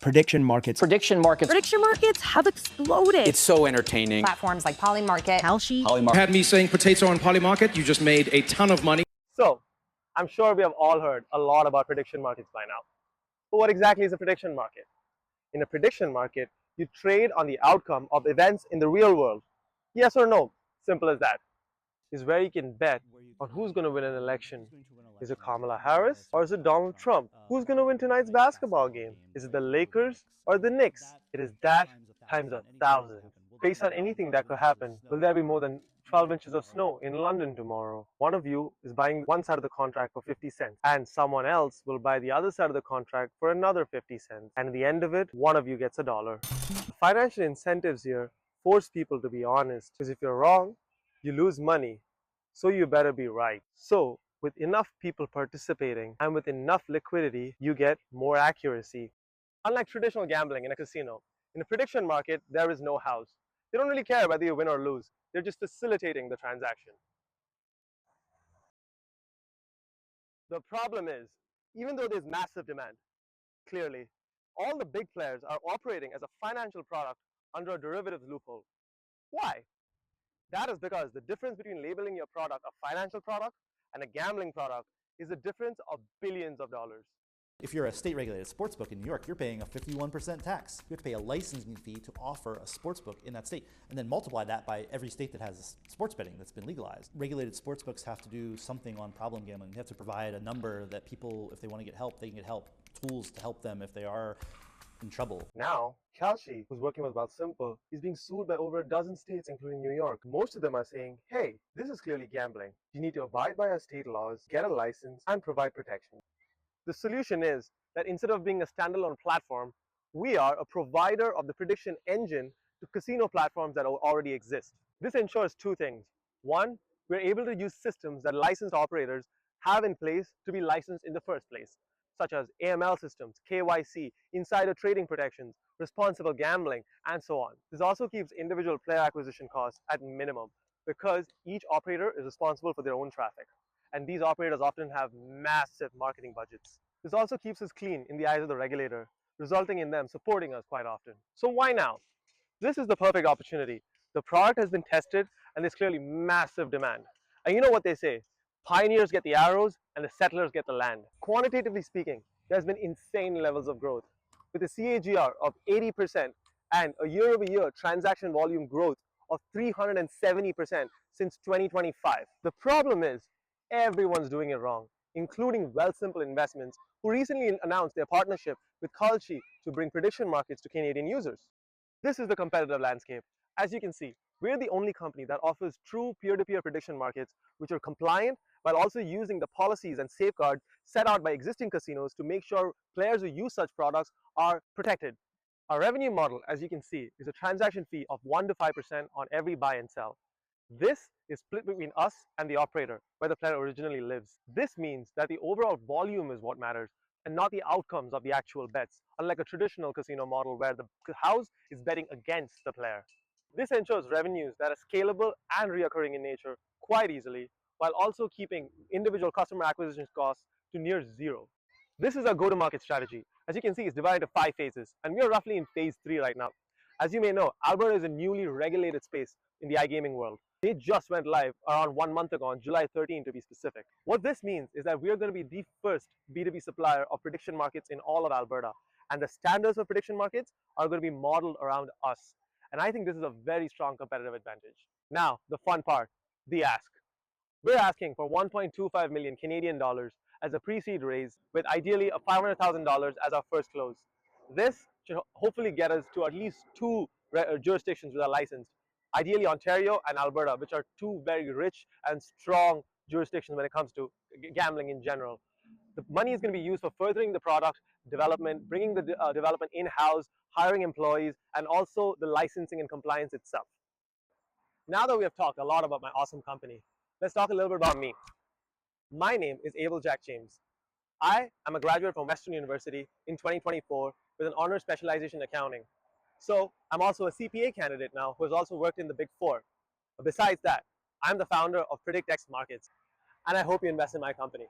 Prediction markets. Prediction markets have exploded. It's so entertaining. Platforms like Polymarket, Kalshi. Had me saying potato on Polymarket, you just made a ton of money. So, I'm sure we have all heard a lot about prediction markets by now. But what exactly is a prediction market? In a prediction market, you trade on the outcome of events in the real world. Yes or no? Simple as that. Is where you can bet on who's going to win an election. Is it Kamala Harris or is it Donald Trump? Who's going to win tonight's basketball game? Is it the Lakers or the Knicks? It is that times 1,000. Based on anything that could happen, will there be more than 12 inches of snow in London tomorrow? One of you is buying one side of the contract for 50 cents and someone else will buy the other side of the contract for another 50 cents. And at the end of it, one of you gets $1. The financial incentives here force people to be honest, because if you're wrong, you lose money. So you better be right. So with enough people participating and with enough liquidity, you get more accuracy. Unlike traditional gambling in a casino, in a prediction market, there is no house. They don't really care whether you win or lose. They're just facilitating the transaction. The problem is, even though there's massive demand, clearly, all the big players are operating as a financial product under a derivatives loophole. Why? That is because the difference between labeling your product a financial product and a gambling product is a difference of billions of dollars. If you're a state-regulated sportsbook in New York, you're paying a 51% tax. You have to pay a licensing fee to offer a sportsbook in that state, and then multiply that by every state that has sports betting that's been legalized. Regulated sportsbooks have to do something on problem gambling. They have to provide a number that people, if they want to get help, they can get help. Tools to help them if they are in trouble. Now, Kalshi, who's working with Wealthsimple, is being sued by over a dozen states, including New York. Most of them are saying, hey, this is clearly gambling. You need to abide by our state laws, get a license, and provide protection. The solution is that instead of being a standalone platform, we are a provider of the prediction engine to casino platforms that already exist. This ensures two things. One, we're able to use systems that licensed operators have in place to be licensed in the first place, such as AML systems, KYC, insider trading protections, responsible gambling, and so on. This also keeps individual player acquisition costs at minimum because each operator is responsible for their own traffic. And these operators often have massive marketing budgets. This also keeps us clean in the eyes of the regulator, resulting in them supporting us quite often. So why now? This is the perfect opportunity. The product has been tested and there's clearly massive demand. And you know what they say, pioneers get the arrows and the settlers get the land. Quantitatively speaking, there's been insane levels of growth with a CAGR of 80% and a year-over-year transaction volume growth of 370% since 2025. The problem is, everyone's doing it wrong, including Wealthsimple Investments, who recently announced their partnership with Kalshi to bring prediction markets to Canadian users. This is the competitive landscape. As you can see, we're the only company that offers true peer-to-peer prediction markets which are compliant while also using the policies and safeguards set out by existing casinos to make sure players who use such products are protected. Our revenue model, as you can see, is a transaction fee of 1 to 5% on every buy and sell. This is split between us and the operator, where the player originally lives. This means that the overall volume is what matters and not the outcomes of the actual bets, unlike a traditional casino model where the house is betting against the player. This ensures revenues that are scalable and reoccurring in nature quite easily, while also keeping individual customer acquisition costs to near zero. This is our go-to-market strategy. As you can see, it's divided into 5 phases, and we are roughly in phase 3 right now. As you may know, Alberta is a newly regulated space in the iGaming world. They just went live around 1 month ago, on July 13 to be specific. What this means is that we are going to be the first B2B supplier of prediction markets in all of Alberta. And the standards for prediction markets are going to be modeled around us. And I think this is a very strong competitive advantage. Now, the fun part, the ask. We're asking for 1.25 million Canadian dollars as a pre-seed raise, with ideally a $500,000 as our first close. This should hopefully get us to at least 2 jurisdictions with a license. Ideally Ontario and Alberta, which are 2 very rich and strong jurisdictions when it comes to gambling in general. The money is going to be used for furthering the product development, bringing the development in-house, hiring employees, and also the licensing and compliance itself. Now that we have talked a lot about my awesome company, let's talk a little bit about me. My name is abeljames. I am a graduate from Western University in 2024 with an honors specialization in accounting. So I'm also a CPA candidate now who has also worked in the Big Four. But besides that, I'm the founder of PredictX Markets, and I hope you invest in my company.